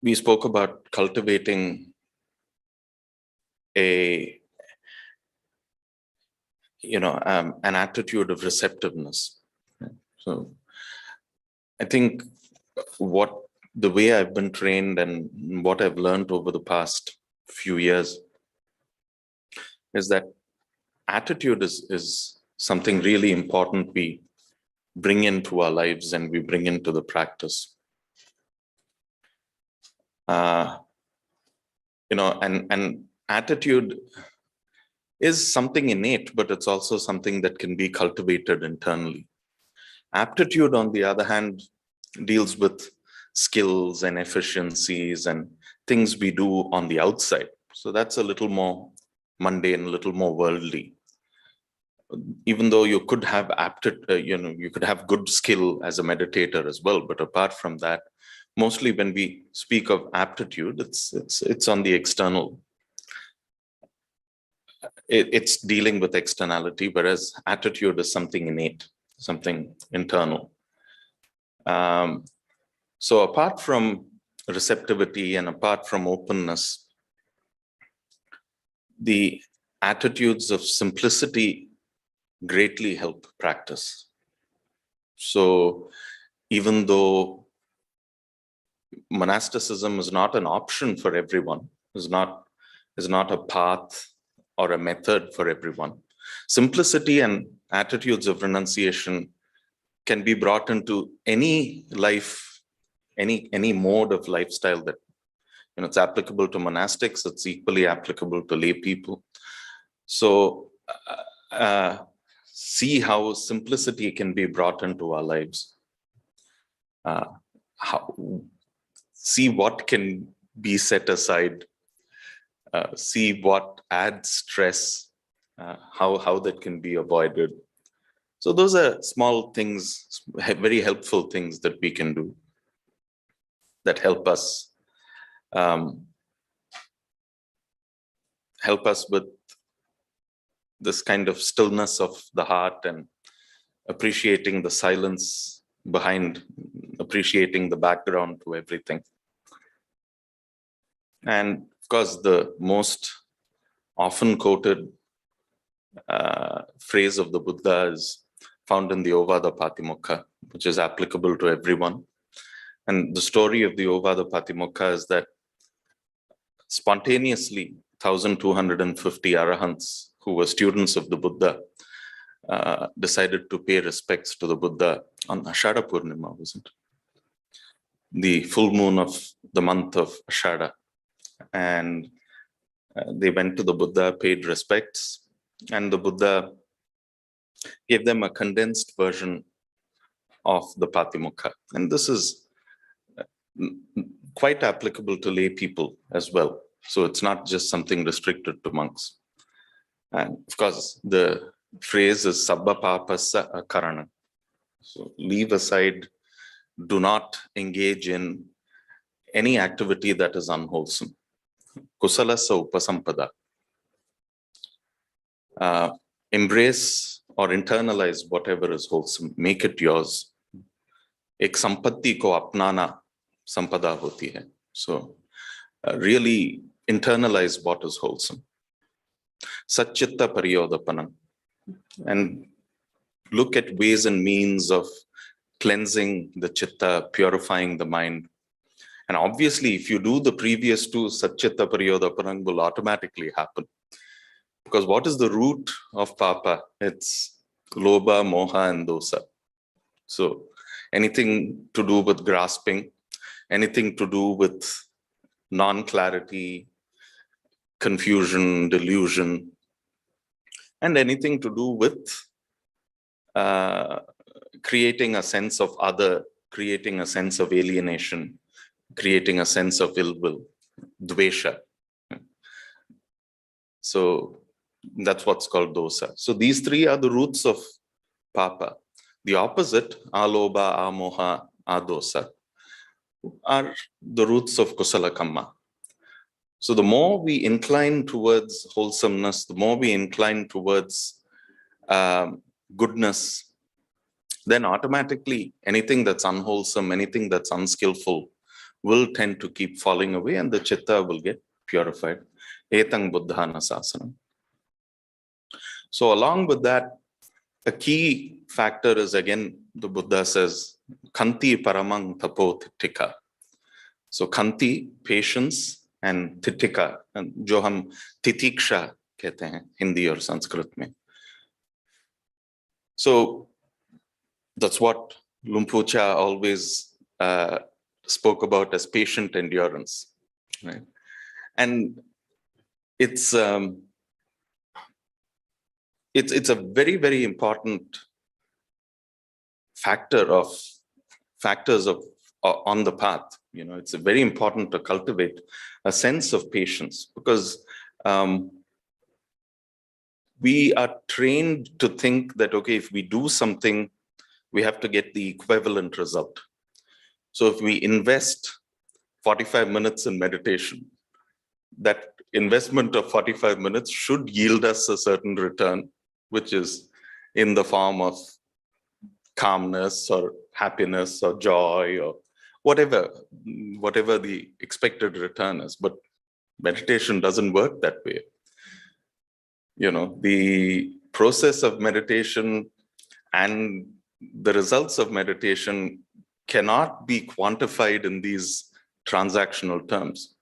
we spoke about cultivating an attitude of receptiveness. So I think the way I've been trained and what I've learned over the past few years is that attitude is something really important we bring into our lives and we bring into the practice. And attitude is something innate, but it's also something that can be cultivated internally. Aptitude, on the other hand, deals with skills and efficiencies and things we do on the outside. So that's a little more mundane, a little more worldly. Even though you could have you could have good skill as a meditator as well, but apart from that, mostly when we speak of aptitude, it's on the external. It's dealing with externality, whereas attitude is something innate, something internal. So apart from receptivity and apart from openness, the attitudes of simplicity greatly help practice. So even though monasticism is not an option for everyone, is not a path or a method for everyone, simplicity and attitudes of renunciation can be brought into any life, any mode of lifestyle that it's applicable to monastics. It's equally applicable to lay people. So see how simplicity can be brought into our lives. See what can be set aside. See what adds stress. How that can be avoided. So those are small things, very helpful things that we can do that help us with this kind of stillness of the heart and appreciating the silence behind, appreciating the background to everything. And of course, the most often quoted phrase of the Buddha is found in the Ovada Patimokkha, which is applicable to everyone. And the story of the Ovada Patimokkha is that spontaneously 1,250 arahants who were students of the Buddha decided to pay respects to the Buddha on Ashada Purnima, wasn't it? The full moon of the month of Ashada. And they went to the Buddha, paid respects, and the Buddha gave them a condensed version of the Patimokkha. And this is quite applicable to lay people as well. So it's not just something restricted to monks. And of course, the phrase is Sabba Papasa Akarana. So leave aside, do not engage in any activity that is unwholesome. Kusalasa Upasampada. Embrace or internalize whatever is wholesome. Make it yours. Ek sampatti ko apnana sampada hoti hai. So really internalize what is wholesome. Satchitta Pariyodapanam. And look at ways and means of cleansing the chitta, purifying the mind. And obviously, if you do the previous two, Satchitta Pariyodapanam will automatically happen. Because what is the root of papa? It's lobha, moha, and dosa. So anything to do with grasping, anything to do with non-clarity, confusion, delusion, and anything to do with creating a sense of other, creating a sense of alienation, creating a sense of ill will, dvesha. So that's what's called dosa. So these three are the roots of papa. The opposite, alobha, amoha, adosa, are the roots of kusala kamma. So the more we incline towards wholesomeness, the more we incline towards goodness, then automatically anything that's unwholesome, anything that's unskillful will tend to keep falling away and the chitta will get purified. Etang buddhana sasanam. So along with that, a key factor is, again, the Buddha says, Khanti paramang tapo titika. So Khanti, patience, and titika, and jo hum titiksha kehte hain Hindi or Sanskrit mein. So that's what Lumpucha always spoke about as patient endurance, right? And it's a very, very important factors of on the path. You know, it's very important to cultivate a sense of patience, because we are trained to think that, okay, if we do something, we have to get the equivalent result. So if we invest 45 minutes in meditation, that investment of 45 minutes should yield us a certain return, which is in the form of calmness or happiness or joy or whatever the expected return is. But meditation doesn't work that way. You know, the process of meditation and the results of meditation cannot be quantified in these transactional terms.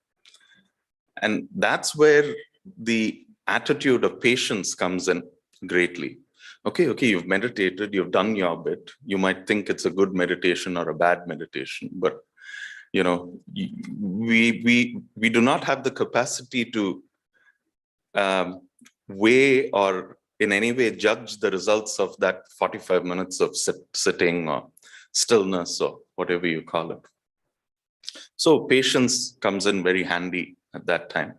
And that's where the attitude of patience comes in greatly. Okay, you've meditated, you've done your bit. You might think it's a good meditation or a bad meditation, but you know, we do not have the capacity to weigh or in any way judge the results of that 45 minutes of sitting or stillness or whatever you call it. So patience comes in very handy at that time.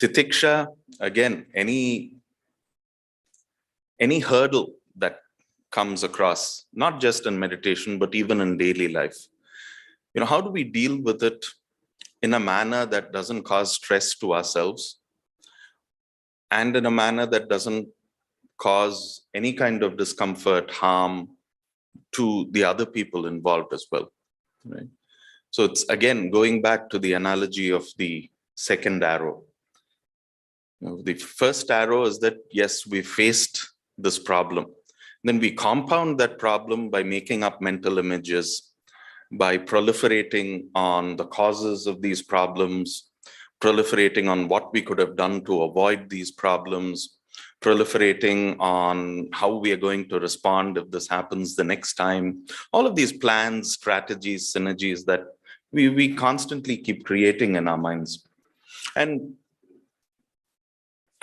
Titiksha, again, any hurdle that comes across, not just in meditation, but even in daily life. You know, how do we deal with it in a manner that doesn't cause stress to ourselves and in a manner that doesn't cause any kind of discomfort, harm to the other people involved as well, right? So it's, again, going back to the analogy of the second arrow. You know, the first arrow is that, yes, we faced this problem. Then we compound that problem by making up mental images, by proliferating on the causes of these problems, proliferating on what we could have done to avoid these problems, proliferating on how we are going to respond if this happens the next time. All of these plans, strategies, synergies that we constantly keep creating in our minds. And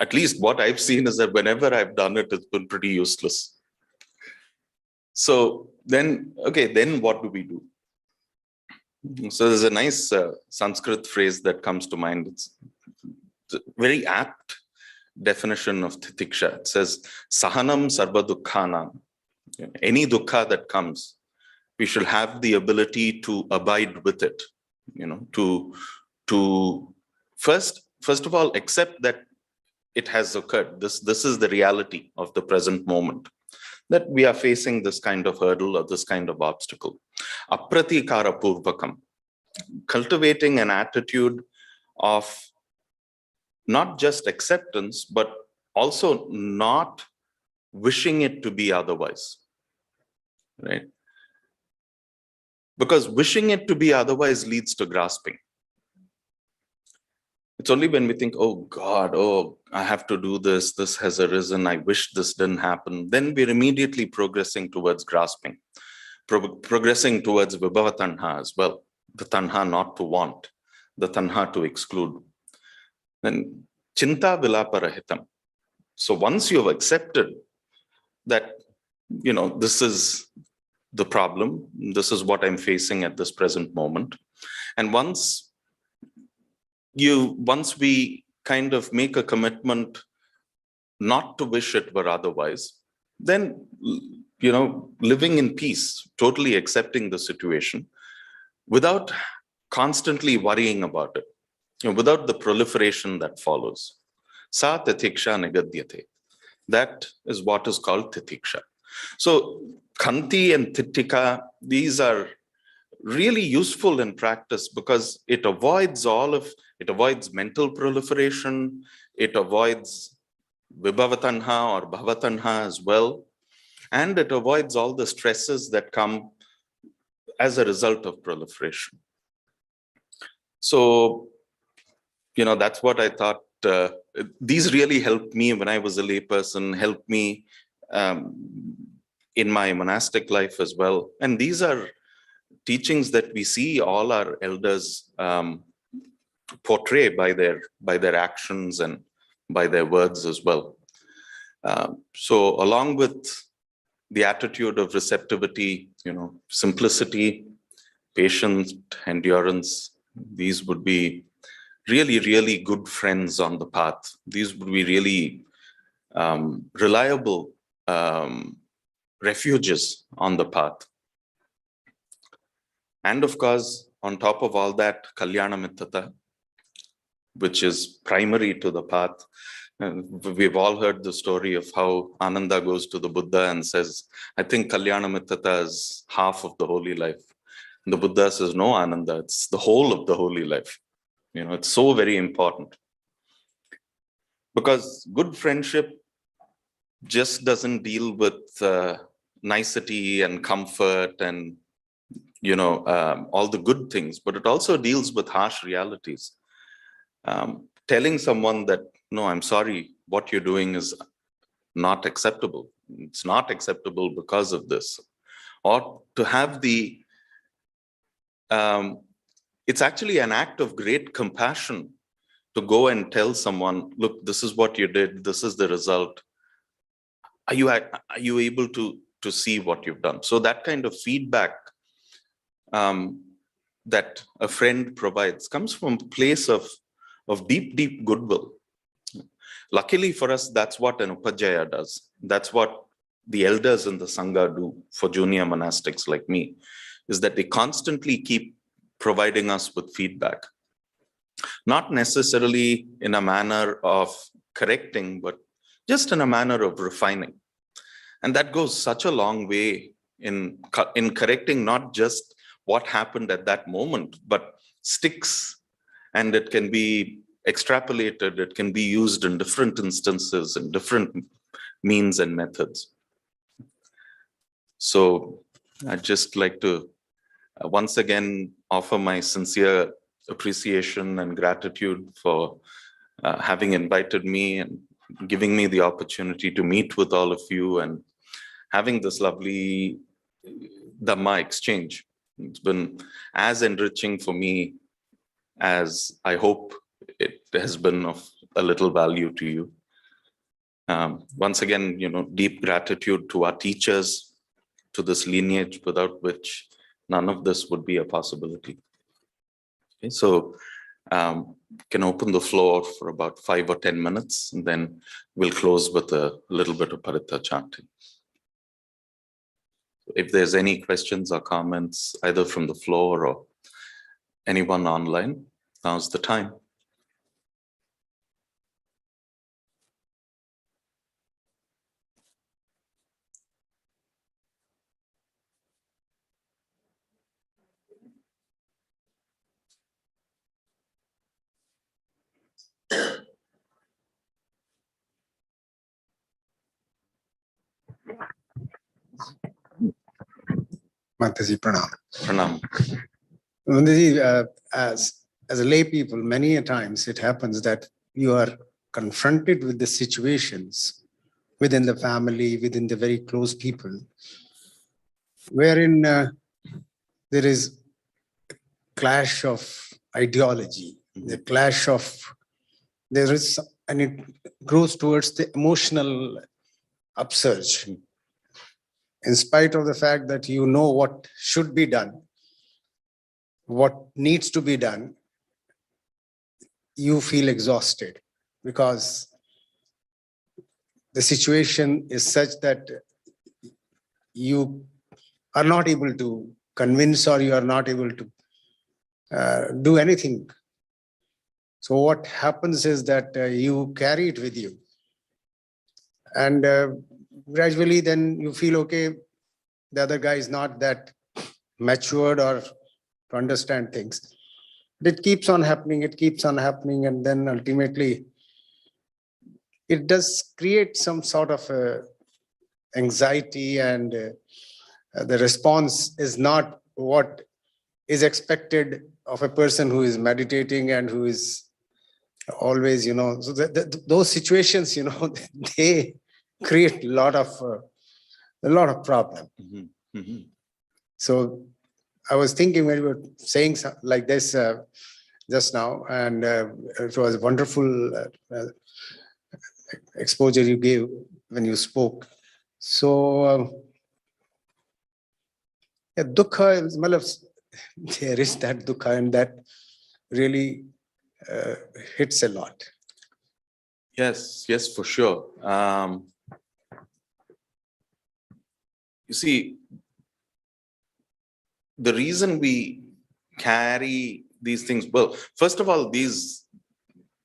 at least what I've seen is that whenever I've done it, it's been pretty useless. So then, okay, then what do we do? So there's a nice Sanskrit phrase that comes to mind. It's a very apt definition of titiksha. It says, sahanam sarva dukkhanam. Any dukkha that comes, we should have the ability to abide with it. You know, to first of all accept that it has occurred. This is the reality of the present moment, that we are facing this kind of hurdle or this kind of obstacle. Apratikara purvakam, cultivating an attitude of not just acceptance, but also not wishing it to be otherwise, right? Because wishing it to be otherwise leads to grasping. It's only when we think, oh God, oh, I have to do this, this has arisen, I wish this didn't happen, then we're immediately progressing towards grasping, progressing towards vibhava tanha as well, the tanha not to want, the tanha to exclude. Then chinta vilaparahitam. So once you've accepted that, you know, this is the problem, this is what I'm facing at this present moment, and once we kind of make a commitment not to wish it were otherwise, then, you know, living in peace, totally accepting the situation without constantly worrying about it, you know, without the proliferation that follows. Sa titiksha nigadyate. That is what is called titiksha. So khanti and titika, these are really useful in practice because it avoids mental proliferation, it avoids vibhavatanha or bhavatanha as well, and it avoids all the stresses that come as a result of proliferation. So, that's what I thought. These really helped me when I was a layperson, helped me in my monastic life as well. And these are teachings that we see all our elders portray by their actions and by their words as well. So along with the attitude of receptivity, simplicity, patience, endurance, these would be really, really good friends on the path. These would be really reliable refuges on the path. And of course, on top of all that, Kalyana Mittata, which is primary to the path. We've all heard the story of how Ananda goes to the Buddha and says, I think Kalyana Mittata is half of the holy life. And the Buddha says, no, Ananda, it's the whole of the holy life. It's so very important. Because good friendship just doesn't deal with nicety and comfort and all the good things, but it also deals with harsh realities. Telling someone that, no, I'm sorry, what you're doing is not acceptable. It's not acceptable because of this. Or to have it's actually an act of great compassion to go and tell someone, look, this is what you did, this is the result. Are you able to see what you've done? So that kind of feedback that a friend provides comes from a place of deep, deep goodwill. Luckily for us, that's what an upajjhaya does. That's what the elders in the Sangha do for junior monastics like me, is that they constantly keep providing us with feedback. Not necessarily in a manner of correcting, but just in a manner of refining. And that goes such a long way in correcting not just what happened at that moment, but sticks, and it can be extrapolated, it can be used in different instances and different means and methods. So I'd just like to once again offer my sincere appreciation and gratitude for having invited me and giving me the opportunity to meet with all of you and having this lovely Dhamma exchange. It's been as enriching for me as I hope it has been of a little value to you. Once again, deep gratitude to our teachers, to this lineage without which none of this would be a possibility. Okay, so can open the floor for about 5 or 10 minutes, and then we'll close with a little bit of Parita chanting. If there's any questions or comments, either from the floor or anyone online, now's the time. Mataji, pranam. Pranam. Mataji, as a lay people, many a times it happens that you are confronted with the situations within the family, within the very close people, wherein there is clash of ideology, the clash of, there is, and it grows towards the emotional upsurge. In spite of the fact that you know what should be done, what needs to be done, you feel exhausted because the situation is such that you are not able to convince or you are not able to do anything. So what happens is that you carry it with you. And gradually then you feel, okay, the other guy is not that matured or to understand things. It keeps on happening, and then ultimately it does create some sort of anxiety, and the response is not what is expected of a person who is meditating and who is always, so those situations, they create a lot of problem. So I was thinking when you were saying like this just now, and it was wonderful exposure you gave when you spoke. So dukkha, there is that dukkha, and that really hits a lot. Yes, for sure. You see, the reason we carry these things, well, first of all, these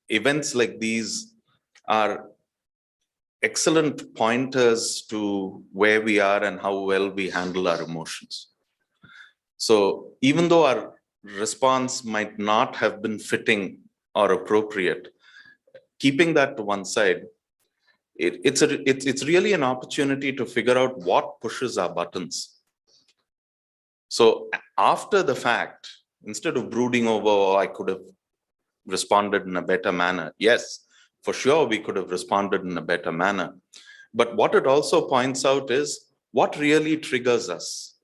events like these are excellent pointers to where we are and how well we handle our emotions. So even though our response might not have been fitting or appropriate, keeping that to one side, it's really an opportunity to figure out what pushes our buttons. So after the fact, instead of brooding over, oh, I could have responded in a better manner. Yes, for sure, we could have responded in a better manner. But what it also points out is what really triggers us.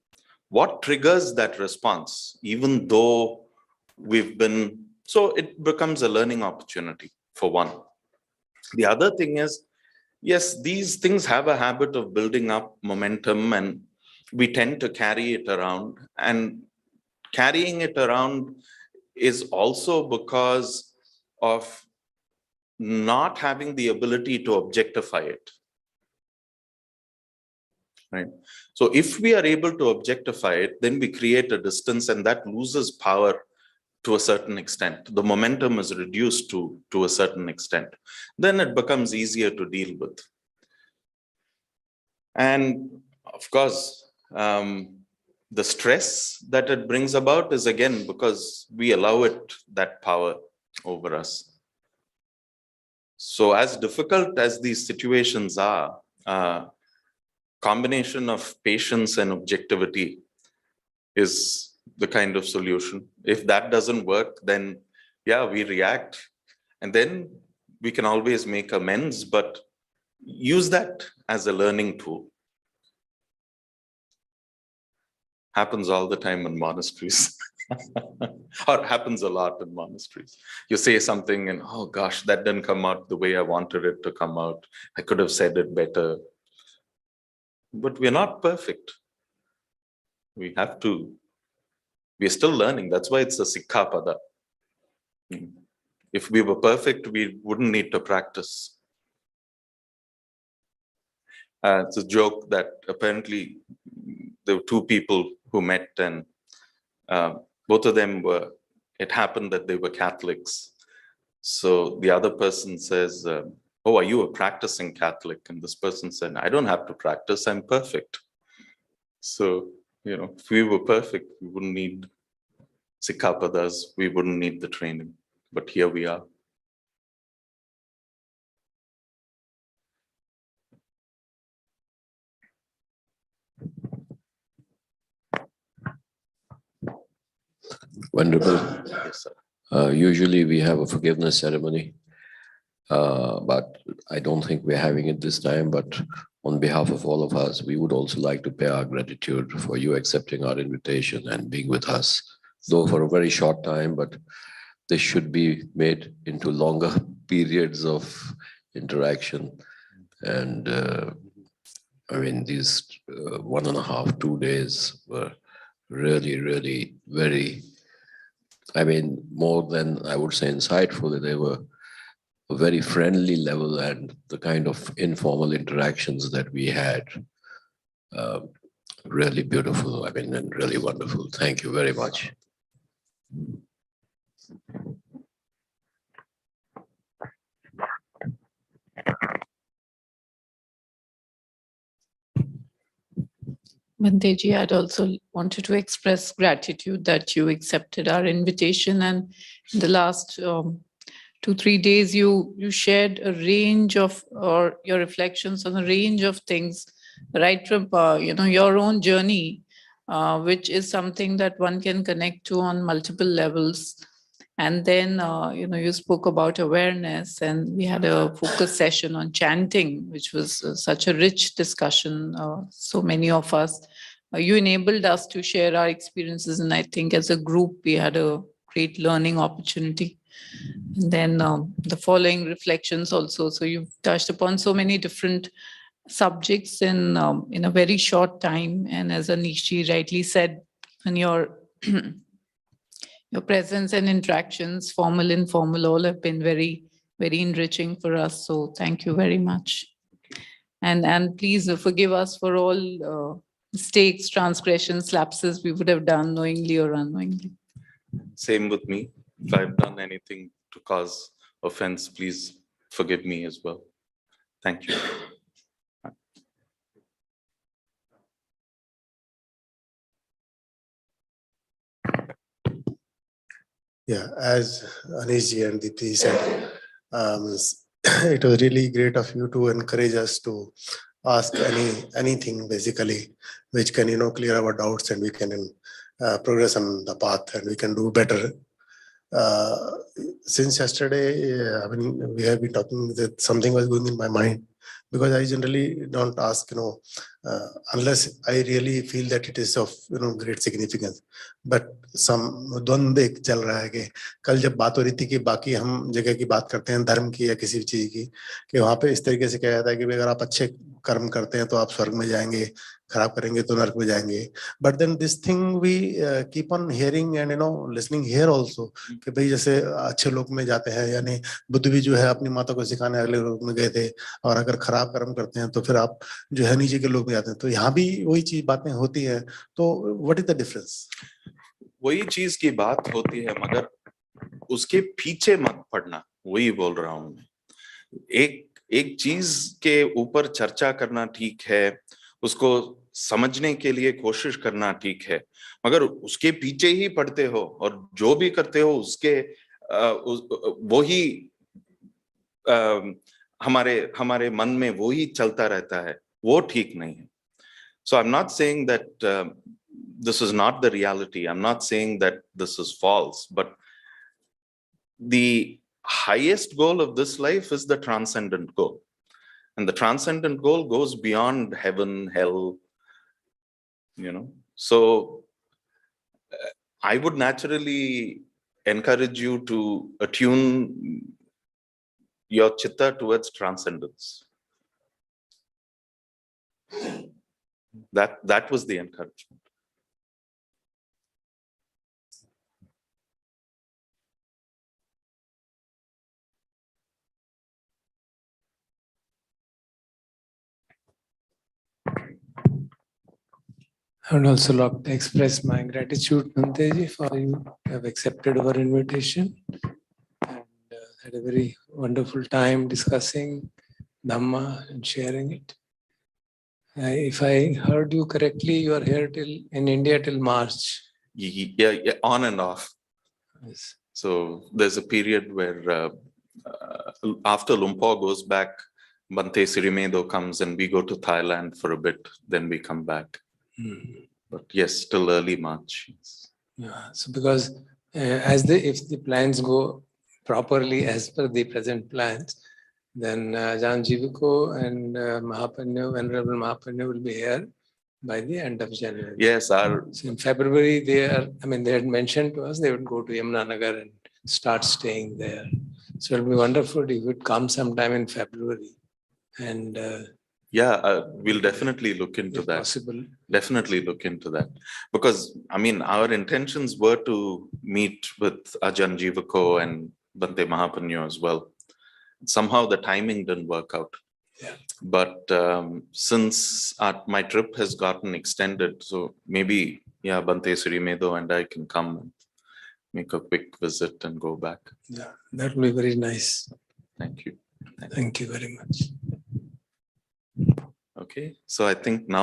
What triggers that response, even though we've been, so it becomes a learning opportunity for one. The other thing is, yes, these things have a habit of building up momentum, and we tend to carry it around. And carrying it around is also because of not having the ability to objectify it. Right? So if we are able to objectify it, then we create a distance, and that loses power to a certain extent. The momentum is reduced to a certain extent. Then it becomes easier to deal with. And of course, the stress that it brings about is again because we allow it that power over us. So as difficult as these situations are, combination of patience and objectivity is the kind of solution. If that doesn't work, then yeah, we react, and then we can always make amends, but use that as a learning tool. Happens all the time in monasteries. Or happens a lot in monasteries. You say something and, oh gosh, that didn't come out the way I wanted it to come out. I could have said it better. But we're not perfect. We're still learning. That's why it's a sikkhapada. If we were perfect, we wouldn't need to practice. It's a joke that apparently there were two people who met, and both of them it happened that they were Catholics. So the other person says, oh, are you a practicing Catholic? And this person said, I don't have to practice, I'm perfect. So, if we were perfect, we wouldn't need sikkhapadas, we wouldn't need the training. But here we are. Wonderful. Yes, sir. Usually we have a forgiveness ceremony, but I don't think we're having it this time. But on behalf of all of us, we would also like to pay our gratitude for you accepting our invitation and being with us, though for a very short time, but this should be made into longer periods of interaction. And I mean, these 1.5, 2 days were really, really very, I mean, more than I would say insightful. They were a very friendly level, and the kind of informal interactions that we had, really beautiful. I mean, and really wonderful. Thank you very much. Banteji, I'd also wanted to express gratitude that you accepted our invitation, and in the last 2-3 days, you shared a range of, or your reflections on a range of things, right from your own journey, which is something that one can connect to on multiple levels. And then you spoke about awareness, and we had a focus session on chanting, which was such a rich discussion. So many of us, you enabled us to share our experiences, and I think as a group we had a great learning opportunity. And then the following reflections also. So you've touched upon so many different subjects in a very short time. And as Anishi rightly said, and your presence and interactions, formal, informal, all have been very, very enriching for us. So thank you very much. And please forgive us for all mistakes, transgressions, lapses we would have done knowingly or unknowingly. Same with me. If I've done anything to cause offense, please forgive me as well. Thank you. Yeah, as Anishji and Deepthi said, it was really great of you to encourage us to ask anything basically, which can clear our doubts, and we can progress on the path, and we can do better. Since yesterday, I mean, we have been talking that something was going in my mind, because I generally don't ask, unless I really feel that it is of great significance. But some द्वंद्व एक चल रहा है कि कल जब बात हो रही थी कि बाकी हम जगह की बात करते हैं, धर्म की या किसी भी चीज की, कि वहां पे इस तरीके से कहा जाता है कि अगर आप अच्छे कर्म करते हैं तो आप स्वर्ग में जाएंगे, खराब करेंगे तो नरक में जाएंगे. But then this thing we keep on hearing and listening here also, कि भाई जैसे अच्छे लोक में जाते हैं, यानी बुद्ध भी जो है अपनी माता को सिखाने अगले लोक में गए थे, और अगर खराब कर्म करते हैं तो फिर आप जो है नीचे के लोक में जाते हैं. तो यहाँ भी वही चीज बातें होती है. तो व्हाट इज द डिफरेंस? वही चीज की बात होती है, मगर उसके पीछे मत पड़ना, वही बोल रहा हूं मैं. एक चीज के ऊपर चर्चा करना ठीक है, उसको समझने के लिए कोशिश करना ठीक है, मगर उसके पीछे ही पढ़ते हो और जो भी करते हो उसके वही हमारे मन में वही चलता रहता है, वो ठीक नहीं है. So I'm not saying that this is not the reality. I'm not saying that this is false, but the highest goal of this life is the transcendent goal. And the transcendent goal goes beyond heaven, hell, So I would naturally encourage you to attune your chitta towards transcendence. That was the encouragement. I would also like to express my gratitude, Banteji, for you have accepted our invitation and had a very wonderful time discussing Dhamma and sharing it. If I heard you correctly, you are here in India till March. Yeah, on and off. Yes. So there's a period where after Lumpur goes back, Bante Sirimedo comes and we go to Thailand for a bit, then we come back. But yes, till early March. Yes. Yeah, so because if the plans go properly as per the present plans, then Ajahn Jiviko and Venerable Mahapanyu will be here by the end of January. Yes, So in February, they had mentioned to us they would go to Yamunanagar and start staying there. So it would be wonderful if you would come sometime in February. And we'll definitely look into that. Possible. Definitely look into that. Because, our intentions were to meet with Ajahn Jivako and Bante Mahapanyu as well. Somehow the timing didn't work out. Yeah. But since my trip has gotten extended, so maybe, Bante Sirimedo and I can come and make a quick visit and go back. Yeah, that will be very nice. Thank you. Thank you very much. Okay, so I think now